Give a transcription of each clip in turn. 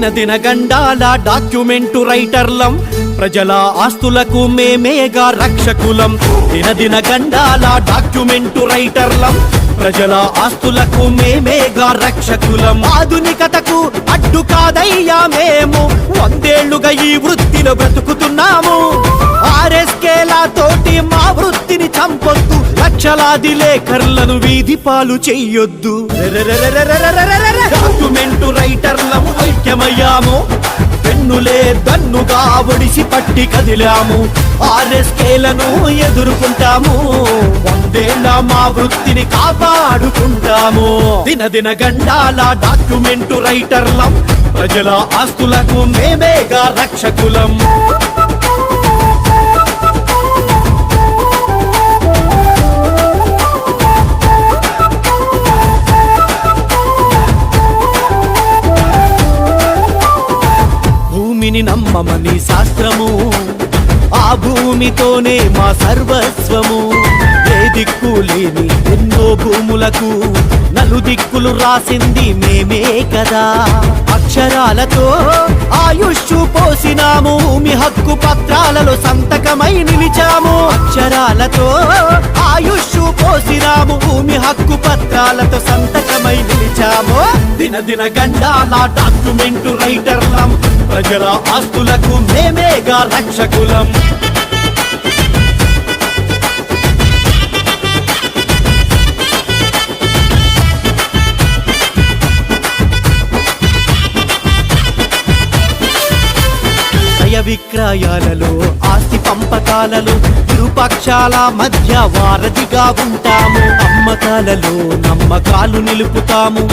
దినదిన గండాల డాక్యుమెంటు రైటర్లం, ప్రజల ఆస్తులకు మేమేగా రక్షకులం. దినదిన గండాల డాక్యుమెంటు రైటర్లం, ప్రజల ఆస్తులకు మేమేగా రక్షకులం. ఆధునికతకు అడ్డు కాదయ్యా మేము, 100 ఏళ్లుగా ఈ వృత్తిలో బ్రతుకుతున్నాము. ఆర్ఎస్కేల తోటి మా వృత్తిని చంపొద్దు, లక్షలాది లేఖర్లను వీధి పాలు చెయ్యొద్దు. డాక్యుమెంటు రైటర్లం ఐక్యమయ్యాము, పెన్నులే దన్నుగా ఒడిసి పట్టి కదిలాము. ఆర్ఎస్కేలను ఎదుర్కొంటాము, 100 ఏళ్ల మా వృత్తిని కాపాడుకుంటాము. దినదిన గండాల డాక్యుమెంటు రైటర్లం, ప్రజల ఆస్తులకు మేమేగా రక్షకులం. భూమిని నమ్మమని శాస్త్రము, ఆ భూమితోనే మా సర్వస్వము. ఏ దిక్కు లేని ఎన్నో భూములకు నలుదిక్కులు రాసింది మేమే కదా. అక్షరాలతో ఆయుష్షు పోసినాము, భూమి హక్కు పత్రాలలో సంతకమై నిలిచాము. అక్షరాలతో ఆయుష్షు పోసినాము, భూమి హక్కు పత్రాలతో సంతకమై నిలిచాము. దినదిన గండాల డాక్యుమెంటు రైటర్లం, ప్రజల ఆస్తులకు మేమేగా రక్షకులం. క్రయ విక్రయాలలో, ఆస్తి పంపకాలలో ఇరుపక్షాల మధ్య వారధిగా ఉంటాము. అమ్మకాలలో నమ్మకాలు నిలుపుతాము,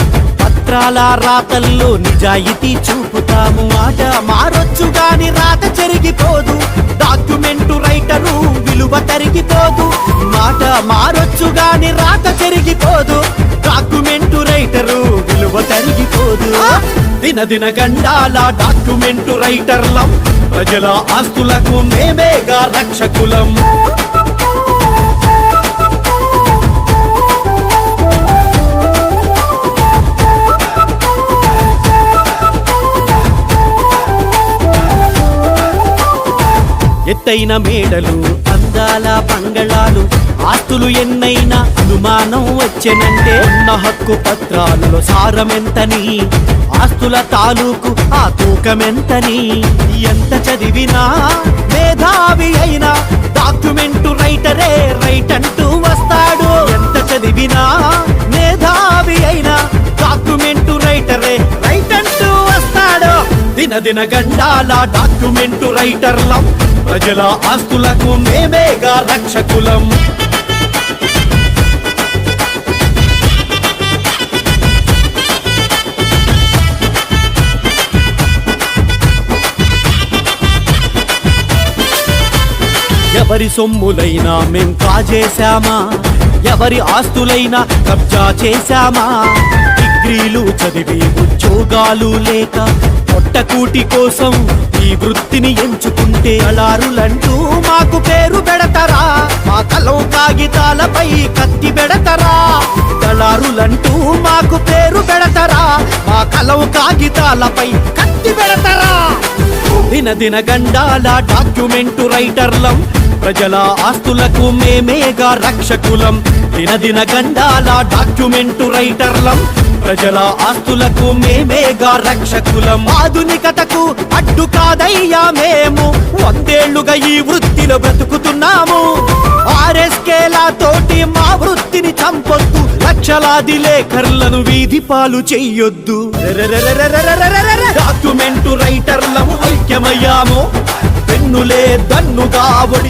పత్రాల రాతల్లో నిజాయితీ చూపుతాము. మాట మారొచ్చు గాని రాత చెరిగిపోదు, డాక్యుమెంటు రైటరు విలువ తరిగిపోదు. మాట మారొచ్చు గాని రాత చెరిగిపోదు, డాక్యుమెంటు రైటరు విలువ తరిగిపోదు. దినదిన గండాల డాక్యుమెంటు రైటర్లం, ప్రజల ఆస్తులకు మేమేగా రక్షకులం. ఎత్తైన మేడలు, అందాల బంగళాలు, ఆస్తులు ఎన్నైనా అనుమానం వచ్చెనంటే ఉన్న హక్కు పత్రాలలో సారమెంతని, ఆస్తుల తాలూకు ఆ తూకమెంతని. ఎంత చదివినా మేధావి అయినా డాక్యుమెంటు రైటరే రైట్ అంటూ వస్తాడు. ఎంత చదివినా మేధావి అయినా డాక్యుమెంటు రైటరే రైట్ అంటూ వస్తాడు. దినదిన గండాల డాక్యుమెంటు రైటర్లం, ప్రజల ఆస్తులకు మేమేగా రక్షకులం. ఎవరి సొమ్ములైనా మేం కాజేశామా, ఎవరి ఆస్తులైనా కబ్జా చేశామా. డిగ్రీలు చదివి ఉద్యోగాలు లేక పొట్టకూటి కోసం ఈ వృత్తిని ఎంచుకుంటే అలారులంటూ మాకు పేరు పెడతారా, మా కలం కాగితాలపై కత్తి పెడతారా. దళారులంటూ మాకు పేరు పెడతారా, మా కలం కాగితాలపై కత్తి పెడతారా. దినదిన గండాల డాక్యుమెంటు రైటర్లం, ప్రజల ఆస్తులకు మేమేగా రక్షకులం. దినదిన గండాల డాక్యుమెంటు రైటర్లం, ప్రజల ఆస్తులకు మేమేగా రక్షకులం. ఆధునికతకు అడ్డు కాదయ్యా మేము, 100 ఏళ్లుగా ఈ వృత్తిలో బ్రతుకుతున్నాము. ఆర్ఎస్కేల తోటి మా వృత్తిని చంపొద్దు, లక్షలాది లేఖర్లను వీధి పాలు చెయ్యొద్దు. డాక్యుమెంటు రైటర్లం ఐక్యమయ్యాము, పెన్నులే దన్నుగా ఒడి